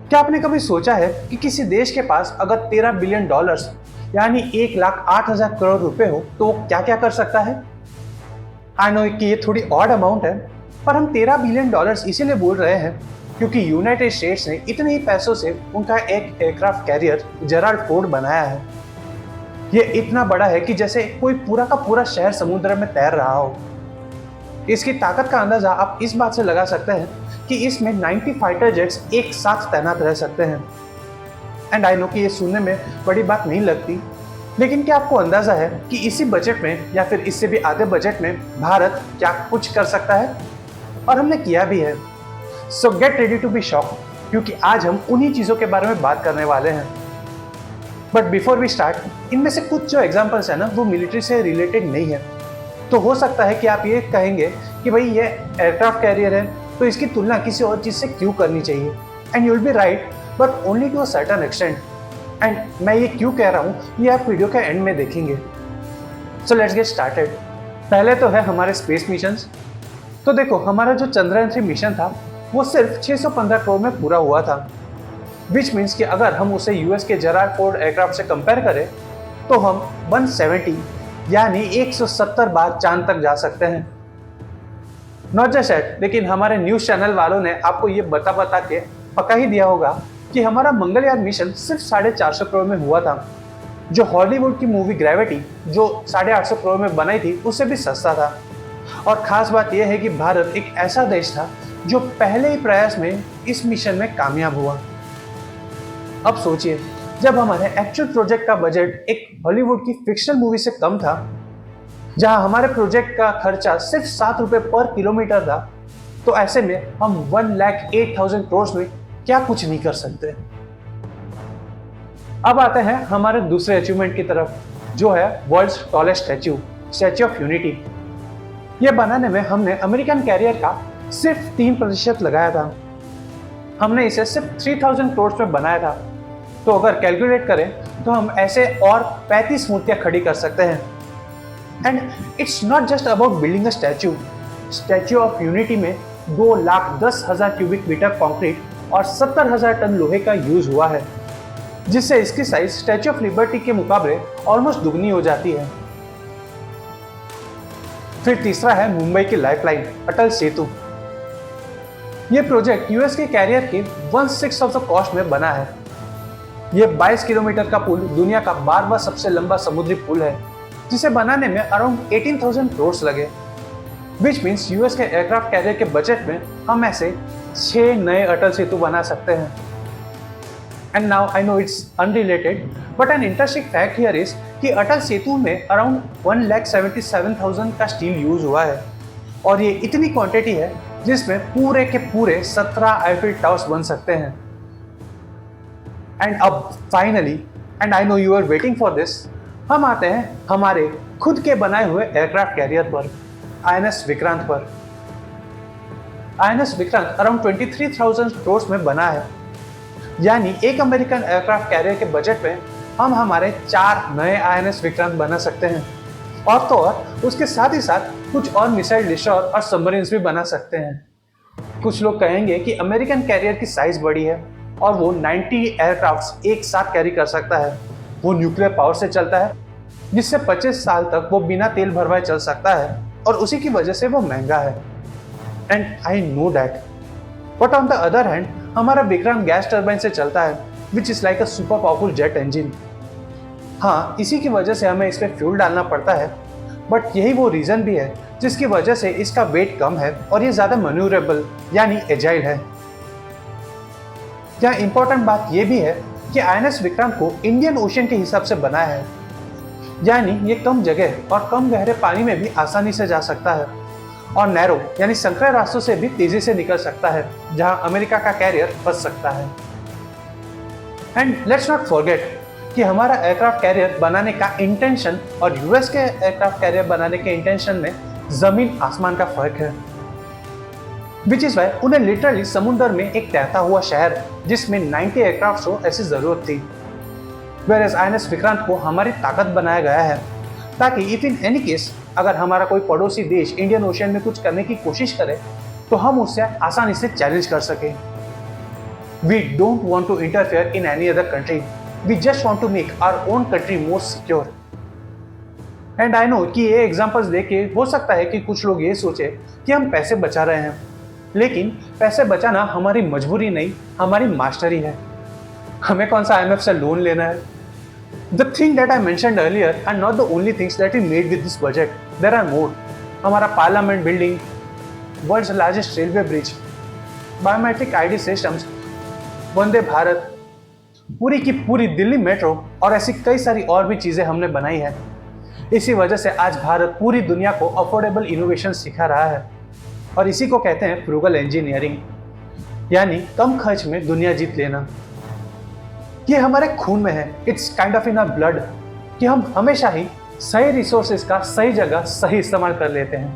क्या आपने कभी सोचा है कि किसी देश के पास अगर 13 बिलियन डॉलर्स यानी 1,08,000 करोड़ रुपए हो तो वो क्या क्या कर सकता है? आई नो कि ये थोड़ी ऑड अमाउंट है, पर हम 13 बिलियन डॉलर्स इसीलिए बोल रहे हैं क्योंकि यूनाइटेड स्टेट्स ने इतने ही पैसों से उनका एक एयरक्राफ्ट कैरियर जेराल्ड फोर्ड बनाया है। ये इतना बड़ा है कि जैसे कोई पूरा का पूरा शहर समुद्र में तैर रहा हो। इसकी ताकत का अंदाजा आप इस बात से लगा सकते हैं कि इसमें 90 फाइटर जेट्स एक साथ तैनात रह सकते हैं। एंड आई नो कि ये सुनने में बड़ी बात नहीं लगती, लेकिन क्या आपको अंदाजा है कि इसी बजट में या फिर इससे भी आधे बजट में भारत क्या कुछ कर सकता है? और हमने किया भी है। So get ready to be shock, क्योंकि आज हम उन्हीं चीज़ों के बारे में बात करने वाले हैं। बट बिफोर वी स्टार्ट, इनमें से कुछ जो एग्जाम्पल्स है ना वो मिलिट्री से रिलेटेड नहीं है। तो हो सकता है कि आप ये कहेंगे कि भाई ये एयरक्राफ्ट कैरियर है तो इसकी तुलना किसी और चीज़ से क्यों करनी चाहिए। And you will be right, but only to a certain extent. And मैं ये क्यों कह रहा हूँ ये आप वीडियो के एंड में देखेंगे। So let's get started. पहले तो है हमारे स्पेस मिशंस। तो देखो, हमारा जो चंद्रयान 3 मिशन था वो सिर्फ 615 करोड़ में पूरा हुआ था, विच मीन्स कि अगर हम उसे यूएस के जेराल्ड फोर्ड एयरक्राफ्ट से कंपेयर करें तो हम 170 यानी 170 बार चांद तक जा सकते हैं। नॉट जस्ट दैट, लेकिन हमारे न्यूज़ चैनल वालों ने आपको ये बता के पका ही दिया होगा कि हमारा मंगलयान मिशन सिर्फ 450 करोड़ में हुआ था, जो हॉलीवुड की मूवी ग्रेविटी जो 850 करोड़ में बनाई थी उससे भी सस्ता था। और ख़ास बात यह है कि भारत एक ऐसा देश था जो पहले ही प्रयास में इस मिशन में कामयाब हुआ। अब सोचिए, जब हमारे एक्चुअल प्रोजेक्ट का बजट एक हॉलीवुड की फिक्शनल मूवी से कम था, जहां हमारे प्रोजेक्ट का खर्चा सिर्फ 7 रुपये पर किलोमीटर था, तो ऐसे में हम 1,08,000 करोड़ में क्या कुछ नहीं कर सकते। अब आते हैं हमारे दूसरे अचीवमेंट की तरफ, जो है world's tallest Statue of Unity. यह बनाने में हमने अमेरिकन कैरियर का सिर्फ 3% लगाया था। हमने इसे सिर्फ 3,000 करोड़ में बनाया था। तो अगर कैलकुलेट करें तो हम ऐसे और 35 मूर्तियां खड़ी कर सकते हैं। And it's not just about building a statue of unity में 2,10,000 क्यूबिक मीटर कंक्रीट और 70,000 टन लोहे का यूज हुआ है, जिससे इसकी साइज स्टैच्यू ऑफ लिबर्टी के मुकाबले ऑलमोस्ट दुगनी हो जाती है। फिर तीसरा है मुंबई की लाइफलाइन अटल सेतु। यह प्रोजेक्ट यूएस के कैरियर के 1/6 ऑफ द कॉस्ट में बना है। यह 22 किलोमीटर का पुल दुनिया का 12वां सबसे लंबा समुद्री पुल है, जिसे बनाने में अराउंड 18,000 करोड़ लगे, विच मीन्स यूएस के एयरक्राफ्ट कैरियर के बजट में हम ऐसे 6 नए अटल सेतु बना सकते हैं। And now I know it's unrelated, but an interesting fact here is कि अटल सेतु में अराउंड 1,77,000 का स्टील यूज हुआ है, और ये इतनी क्वांटिटी है जिसमें पूरे के पूरे 17 आईफिल टावर्स बन सकते हैं। एंड अब finally, and I know you are waiting for this, हम आते हैं हमारे खुद के बनाए हुए एयरक्राफ्ट कैरियर पर, आईएनएस विक्रांत पर। आईएनएस विक्रांत अराउंड 23,000 करोड़ में बना है, यानी एक अमेरिकन एयरक्राफ्ट कैरियर के बजट में हम हमारे 4 नए आईएनएस विक्रांत बना सकते हैं। और तो और उसके साथ ही साथ कुछ और मिसाइल डिस्ट्रॉयर और सबमरीन्स भी बना सकते हैं। कुछ लोग कहेंगे कि अमेरिकन कैरियर की साइज बड़ी है और वो 90 एयरक्राफ्ट्स एक साथ कैरी कर सकता है। वो न्यूक्लियर पावर से चलता है, जिससे 25 साल तक वो बिना तेल भरवाए चल सकता है, और उसी की वजह से वो महंगा है। And I know that, but on the other hand हमारा विक्रांत गैस टर्बाइन से चलता है, which is like a super powerful jet engine. हाँ, इसी की वजह से हमें इस पर फ्यूल डालना पड़ता है, बट यही वो रीज़न भी है जिसकी वजह से इसका वेट कम है और ये ज़्यादा मैन्यूरेबल यानी एजाइल है। यहाँ इंपॉर्टेंट बात यह भी है कि आईएनएस विक्रांत को इंडियन ओशन के हिसाब से बनाया है, यानी ये कम जगह और कम गहरे पानी में भी आसानी से जा सकता है, और नैरो यानी संकरे रास्तों से भी तेजी से निकल सकता है, जहां अमेरिका का कैरियर फंस सकता है। एंड लेट्स नॉट फॉरगेट कि हमारा एयरक्राफ्ट कैरियर बनाने का इंटेंशन और यूएस के एयरक्राफ्ट कैरियर बनाने के इंटेंशन में जमीन आसमान का फर्क है, विच इज वाई उन्हें लिटरली समुद्र में एक तैरता हुआ शहर जिसमें 90 एयरक्राफ्ट हो ऐसी जरूरत थी। वेयरएज आईएनएस विक्रांत को हमारी ताकत बनाया गया है, ताकि इफ इन एनी केस अगर हमारा कोई पड़ोसी देश इंडियन ओशन में कुछ करने की कोशिश करे तो हम उससे आसानी से चैलेंज कर सकें। We don't want to interfere in any other country. We just want to make our own country more secure. And I no कि ये एग्जांपल्स देके हो सकता है कि कुछ लोग ये सोचे कि हम पैसे बचा रहे हैं, लेकिन पैसे बचाना हमारी मजबूरी नहीं, हमारी मास्टरी है। हमें कौन सा IMF से लोन लेना है? The thing that I mentioned earlier are not the only things that we made with this budget, there are more. हमारा parliament building, world's largest railway bridge, biometric ID systems, Vande Bharat, पूरी की पूरी Delhi metro और ऐसी कई सारी और भी चीज़ें हमने बनाई है। इसी वजह से आज भारत पूरी दुनिया को अफोर्डेबल इनोवेशन सिखा रहा है और इसी को कहते हैं फ्रूगल इंजीनियरिंग, यानी कम खर्च में दुनिया जीत लेना। ये हमारे खून में है, it's kind of in our blood, कि हम हमेशा ही सही रिसोर्सेज का सही जगह सही इस्तेमाल कर लेते हैं।